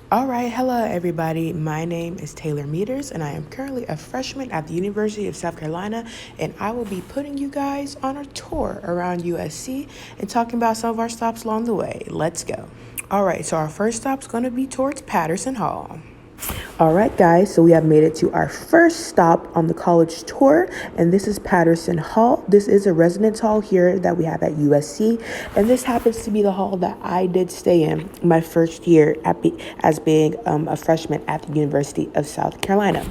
All right, hello everybody. My name is Taylor Meaders, and I am currently a freshman at the University of South Carolina, and I will be putting you guys on a tour around USC and talking about some of our stops along the way. Let's go. All right, so our first stop is going to be towards Patterson Hall. All right, guys, so we have made it to our first stop on the college tour, and this is Patterson Hall. This is a residence hall here that we have at USC, and this happens to be the hall that I did stay in my first year as being a freshman at the University of South Carolina.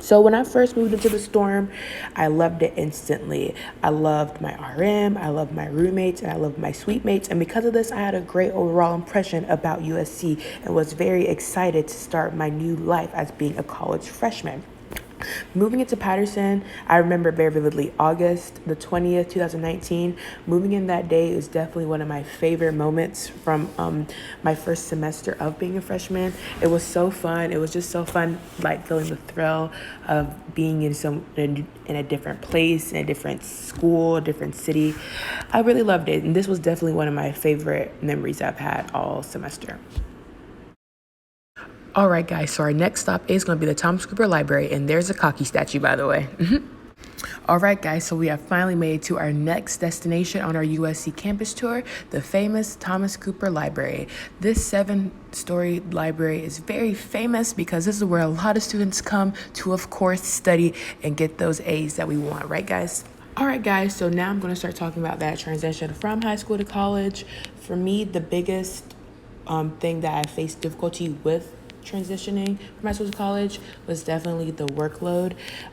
So when I first moved into the dorm, I loved it instantly. I loved my RM, I loved my roommates, and I loved my suite mates. And because of this, I had a great overall impression about USC and was very excited to start my new life as being a college freshman. Moving into Patterson, I remember very vividly August the 20th, 2019. Moving in that day is definitely one of my favorite moments from my first semester of being a freshman. It was so fun. It was just so fun, like feeling the thrill of being in a different place, in a different school, a different city. I really loved it, and this was definitely one of my favorite memories I've had all semester. All right, guys, so our next stop is going to be the Thomas Cooper Library, and there's a cocky statue, by the way. All right, guys, so we have finally made it to our next destination on our USC campus tour, the famous Thomas Cooper Library. This 7-story library is very famous because this is where a lot of students come to, of course, study and get those A's that we want, right, guys? All right, guys, so now I'm going to start talking about that transition from high school to college. For me, the biggest thing that I faced difficulty with transitioning from high school to college was definitely the workload.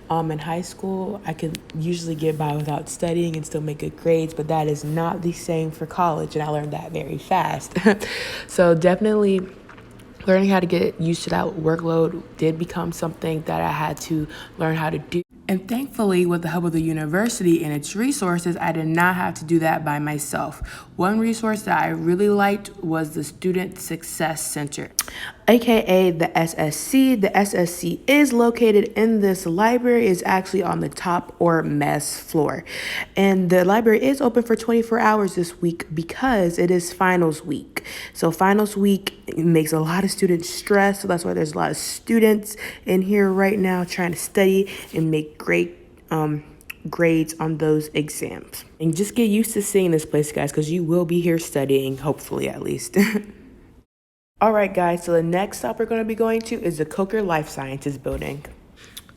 In high school, I could usually get by without studying and still make good grades, but that is not the same for college, and I learned that very fast. So definitely learning how to get used to that workload did become something that I had to learn how to do. And thankfully, with the help of the university and its resources, I did not have to do that by myself. One resource that I really liked was the Student Success Center, aka the SSC. The SSC is located in this library, is actually on the top or mess floor. And the library is open for 24 hours this week because it is finals week. So finals week makes a lot of students stressed. So that's why there's a lot of students in here right now trying to study and make great grades on those exams. And just get used to seeing this place, guys, because you will be here studying, hopefully at least. All right, guys, so the next stop we're going to be going to is the Coker Life Sciences building.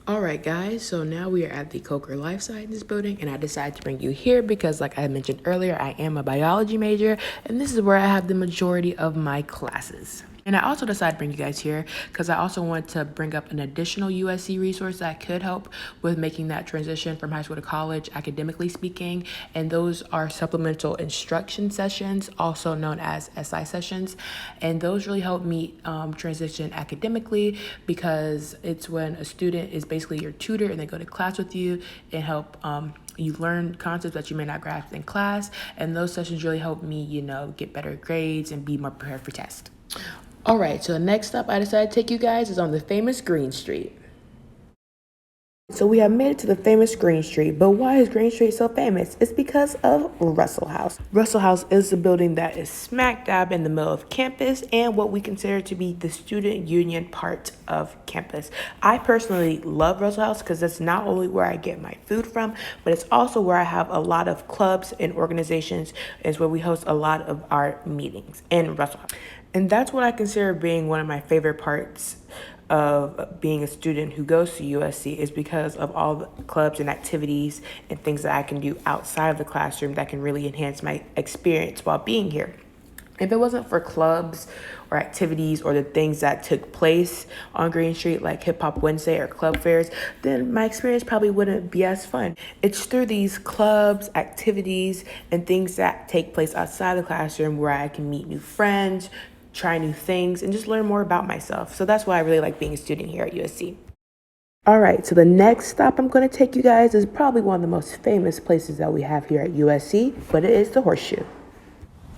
All right, guys, so now we are at the Coker Life Sciences building, and I decided to bring you here because, like I mentioned earlier, I am a biology major, and this is where I have the majority of my classes. And I also decided to bring you guys here because I also want to bring up an additional USC resource that could help with making that transition from high school to college, academically speaking. And those are supplemental instruction sessions, also known as SI sessions. And those really help me transition academically because it's when a student is basically your tutor and they go to class with you and help you learn concepts that you may not grasp in class. And those sessions really help me, get better grades and be more prepared for tests. All right, so the next stop I decided to take you guys is on the famous Green Street. So we have made it to the famous Green Street, but why is Green Street so famous? It's because of Russell House. Russell House is the building that is smack dab in the middle of campus and what we consider to be the student union part of campus. I personally love Russell House because that's not only where I get my food from, but it's also where I have a lot of clubs and organizations. It's where we host a lot of our meetings in Russell House. And that's what I consider being one of my favorite parts of being a student who goes to USC is because of all the clubs and activities and things that I can do outside of the classroom that can really enhance my experience while being here. If it wasn't for clubs or activities or the things that took place on Green Street, like Hip Hop Wednesday or club fairs, then my experience probably wouldn't be as fun. It's through these clubs, activities, and things that take place outside the classroom where I can meet new friends, try new things, and just learn more about myself. So that's why I really like being a student here at USC. All right, so the next stop I'm going to take you guys is probably one of the most famous places that we have here at USC, but it is the Horseshoe.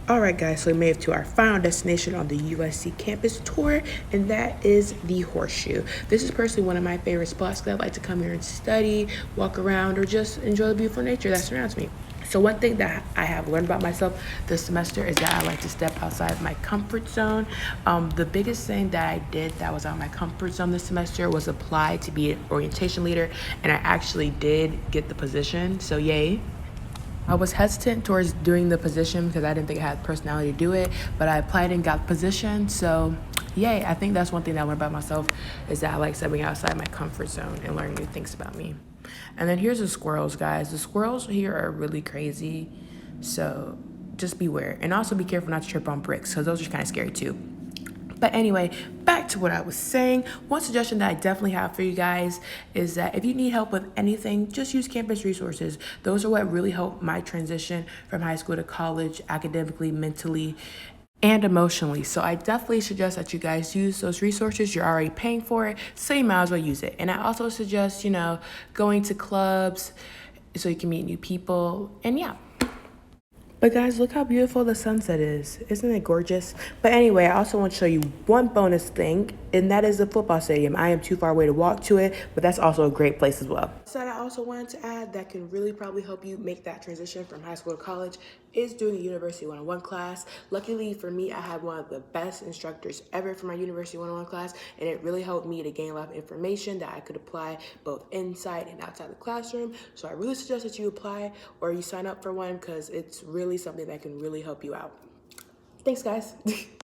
All right, guys, so we made it to our final destination on the USC campus tour, and that is the Horseshoe. This is personally one of my favorite spots because I like to come here and study, walk around, or just enjoy the beautiful nature that surrounds me. So one thing that I have learned about myself this semester is that I like to step outside of my comfort zone. The biggest thing that I did that was out of my comfort zone this semester was apply to be an orientation leader, and I actually did get the position, so yay. I was hesitant towards doing the position because I didn't think I had personality to do it, but I applied and got the position, so yay. I think that's one thing that I learned about myself is that I like stepping outside my comfort zone and learning new things about me. And then here's the squirrels, guys. The squirrels here are really crazy, so just beware. And also be careful not to trip on bricks because those are kind of scary too. But anyway, back to what I was saying. One suggestion that I definitely have for you guys is that if you need help with anything, just use campus resources. Those are what really helped my transition from high school to college, academically, mentally, and emotionally. So I definitely suggest that you guys use those resources. You're already paying for it, so you might as well use it. And I also suggest, going to clubs so you can meet new people. And yeah. But guys, look how beautiful the sunset is. Isn't it gorgeous? But anyway, I also want to show you one bonus thing, and that is the football stadium. I am too far away to walk to it, but that's also a great place as well. So I also wanted to add that can really probably help you make that transition from high school to college is doing a University 101 class. Luckily for me, I had one of the best instructors ever for my University 101 class, and it really helped me to gain a lot of information that I could apply both inside and outside the classroom. So I really suggest that you apply or you sign up for one because it's really something that can really help you out. Thanks, guys.